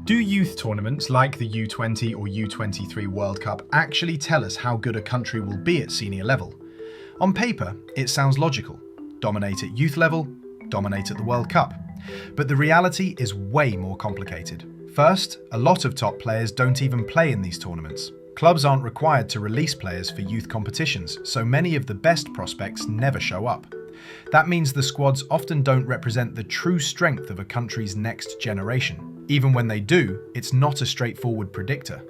Do youth tournaments like the U20 or U23 World Cup actually tell us how good a country will be at senior level? On paper, it sounds logical. Dominate at youth level, dominate at the World Cup. But the reality is way more complicated. First, a lot of top players don't even play in these tournaments. Clubs aren't required to release players for youth competitions, so many of the best prospects never show up. That means the squads often don't represent the true strength of a country's next generation. Even when they do, it's not a straightforward predictor.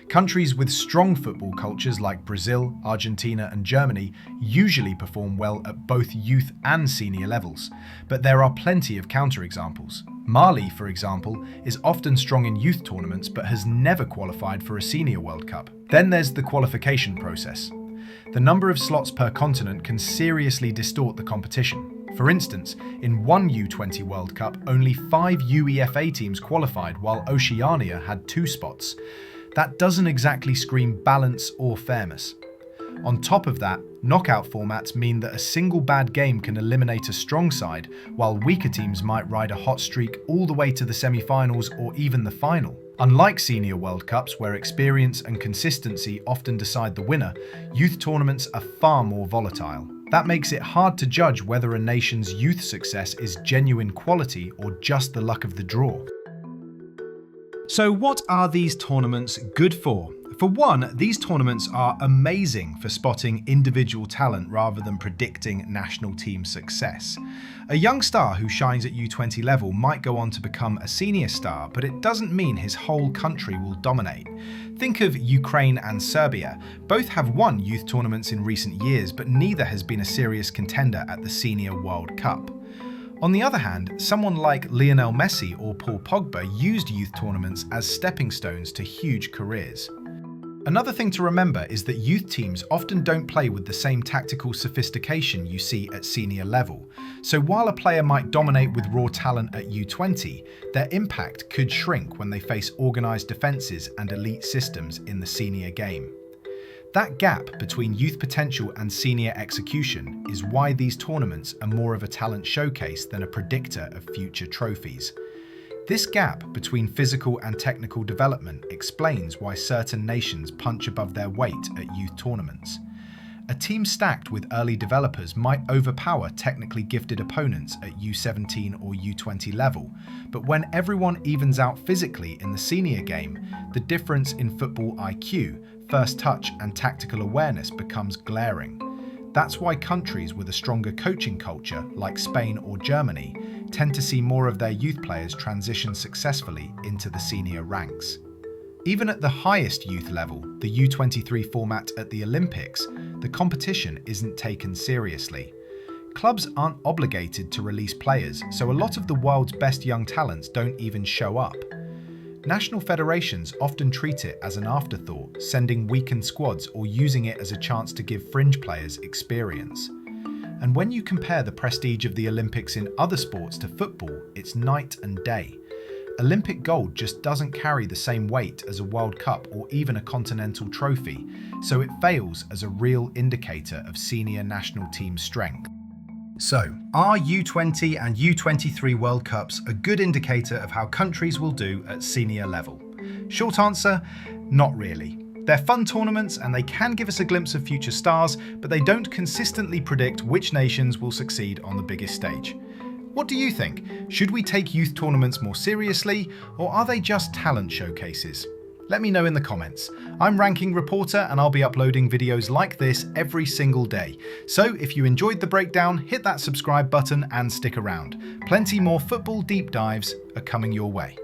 Countries with strong football cultures like Brazil, Argentina and Germany usually perform well at both youth and senior levels, but there are plenty of counterexamples. Mali, for example, is often strong in youth tournaments but has never qualified for a senior World Cup. Then there's the qualification process. The number of slots per continent can seriously distort the competition. For instance, in one U20 World Cup, only 5 UEFA teams qualified while Oceania had 2 spots. That doesn't exactly scream balance or fairness. On top of that, knockout formats mean that a single bad game can eliminate a strong side, while weaker teams might ride a hot streak all the way to the semi-finals or even the final. Unlike senior World Cups, where experience and consistency often decide the winner, youth tournaments are far more volatile. That makes it hard to judge whether a nation's youth success is genuine quality or just the luck of the draw. So what are these tournaments good for? For one, these tournaments are amazing for spotting individual talent rather than predicting national team success. A young star who shines at U20 level might go on to become a senior star, but it doesn't mean his whole country will dominate. Think of Ukraine and Serbia. Both have won youth tournaments in recent years, but neither has been a serious contender at the Senior World Cup. On the other hand, someone like Lionel Messi or Paul Pogba used youth tournaments as stepping stones to huge careers. Another thing to remember is that youth teams often don't play with the same tactical sophistication you see at senior level. So while a player might dominate with raw talent at U20, their impact could shrink when they face organised defences and elite systems in the senior game. That gap between youth potential and senior execution is why these tournaments are more of a talent showcase than a predictor of future trophies. This gap between physical and technical development explains why certain nations punch above their weight at youth tournaments. A team stacked with early developers might overpower technically gifted opponents at U17 or U20 level, but when everyone evens out physically in the senior game, the difference in football IQ, first touch and tactical awareness becomes glaring. That's why countries with a stronger coaching culture, like Spain or Germany, tend to see more of their youth players transition successfully into the senior ranks. Even at the highest youth level, the U23 format at the Olympics, the competition isn't taken seriously. Clubs aren't obligated to release players, so a lot of the world's best young talents don't even show up. National federations often treat it as an afterthought, sending weakened squads or using it as a chance to give fringe players experience. And when you compare the prestige of the Olympics in other sports to football, it's night and day. Olympic gold just doesn't carry the same weight as a World Cup or even a continental trophy, so it fails as a real indicator of senior national team strength. So, are U20 and U23 World Cups a good indicator of how countries will do at senior level? Short answer, not really. They're fun tournaments and they can give us a glimpse of future stars, but they don't consistently predict which nations will succeed on the biggest stage. What do you think? Should we take youth tournaments more seriously, or are they just talent showcases? Let me know in the comments. I'm Ranking Reporter and I'll be uploading videos like this every single day. So if you enjoyed the breakdown, hit that subscribe button and stick around. Plenty more football deep dives are coming your way.